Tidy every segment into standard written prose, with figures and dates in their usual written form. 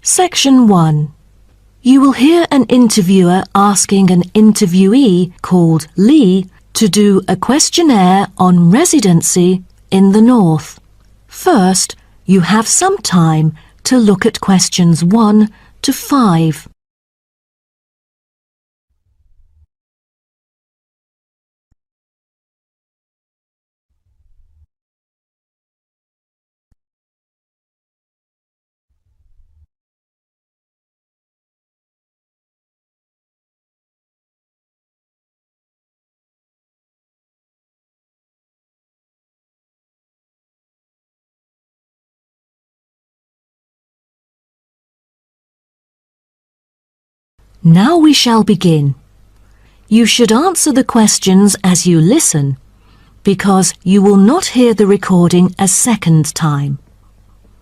Section 1. You will hear an interviewer asking an interviewee called Lee to do a questionnaire on residency in the North. First, you have some time to look at questions 1 to 5. Now we shall begin. You should answer the questions as you listen, because you will not hear the recording a second time.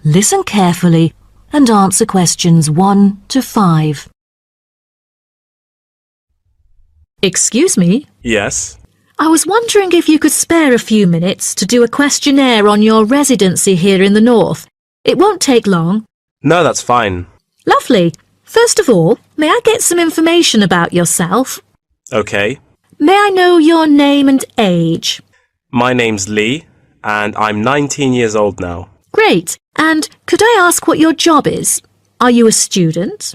Listen carefully and answer questions 1 to 5. Excuse me? Yes? I was wondering if you could spare a few minutes to do a questionnaire on your residency here in the North. It won't take long. No, that's fine. Lovely. First of all, may I get some information about yourself? Okay. May I know your name and age? My name's Lee, and I'm 19 years old now. Great. And could I ask what your job is? Are you a student?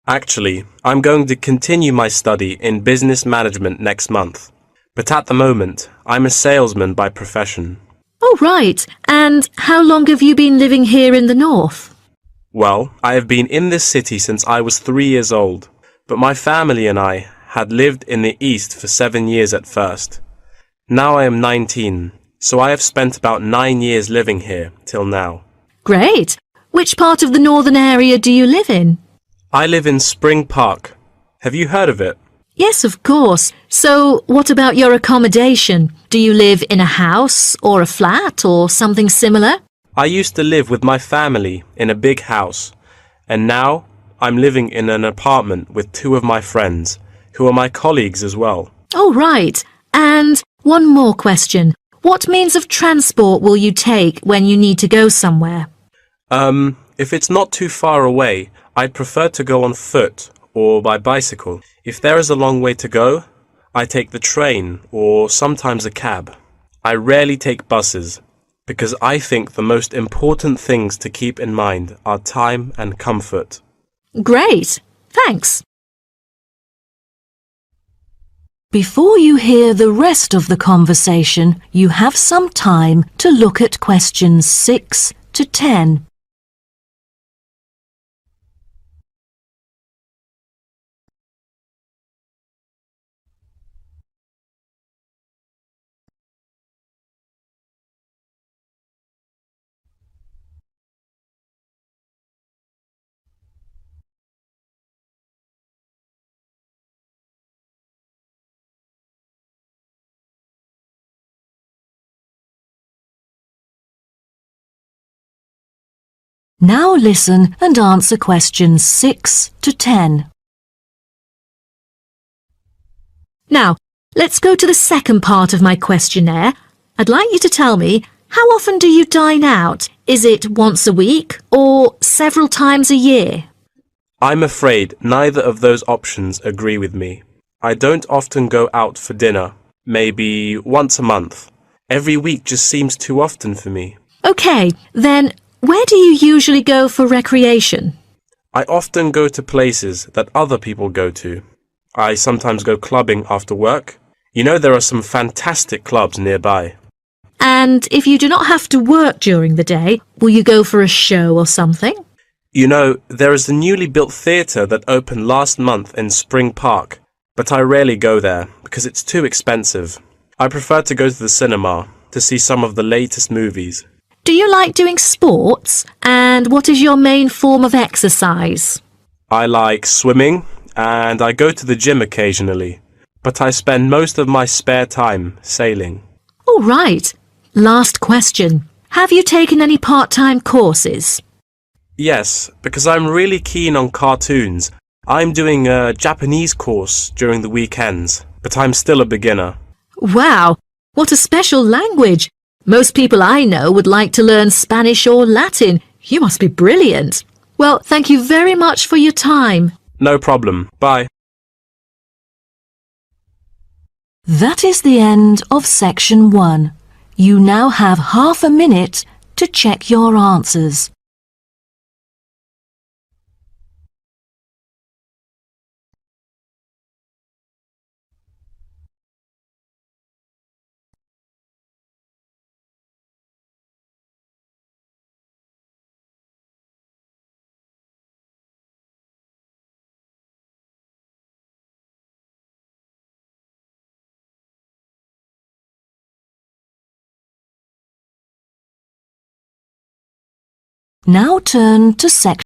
Actually, I'm going to continue my study in business management next month. But at the moment, I'm a salesman by profession. Oh, right. And how long have you been living here in the North? Well, I have been in this city since I was 3 years old, but my family and I had lived in the East for 7 years at first. Now I am 19, so I have spent about 9 years living here till now. Great. Which part of the northern area do you live in? I live in Spring Park. Have you heard of it? Yes, of course. So what about your accommodation? Do you live in a house or a flat or something similar? I used to live with my family in a big house, and now I'm living in an apartment with 2 of my friends, who are my colleagues as well. Oh, right. And one more question. What means of transport will you take when you need to go somewhere? If it's not too far away, I'd prefer to go on foot or by bicycle. If there is a long way to go, I take the train or sometimes a cab. I rarely take buses, because I think the most important things to keep in mind are time and comfort. Great. Thanks. Before you hear the rest of the conversation, you have some time to look at questions 6 to 10. Now listen and answer questions 6 to 10. Now, let's go to the second part of my questionnaire. I'd like you to tell me, how often do you dine out? Is it once a week or several times a year? I'm afraid neither of those options agree with me. I don't often go out for dinner, maybe once a month. Every week just seems too often for me. Okay, then where do you usually go for recreation? I often go to places that other people go to. I sometimes go clubbing after work. You know, there are some fantastic clubs nearby. And if you do not have to work during the day, will you go for a show or something? You know, there is a newly built theatre that opened last month in Spring Park, but I rarely go there because it's too expensive. I prefer to go to the cinema to see some of the latest movies. Do you like doing sports? And what is your main form of exercise? I like swimming and I go to the gym occasionally, but I spend most of my spare time sailing. All right. Last question. Have you taken any part-time courses? Yes, because I'm really keen on cartoons. I'm doing a Japanese course during the weekends, but I'm still a beginner. Wow, what a special language. Most people I know would like to learn Spanish or Latin. You must be brilliant. Well, thank you very much for your time. No problem. Bye. That is the end of section 1. You now have half a minute to check your answers. Now turn to section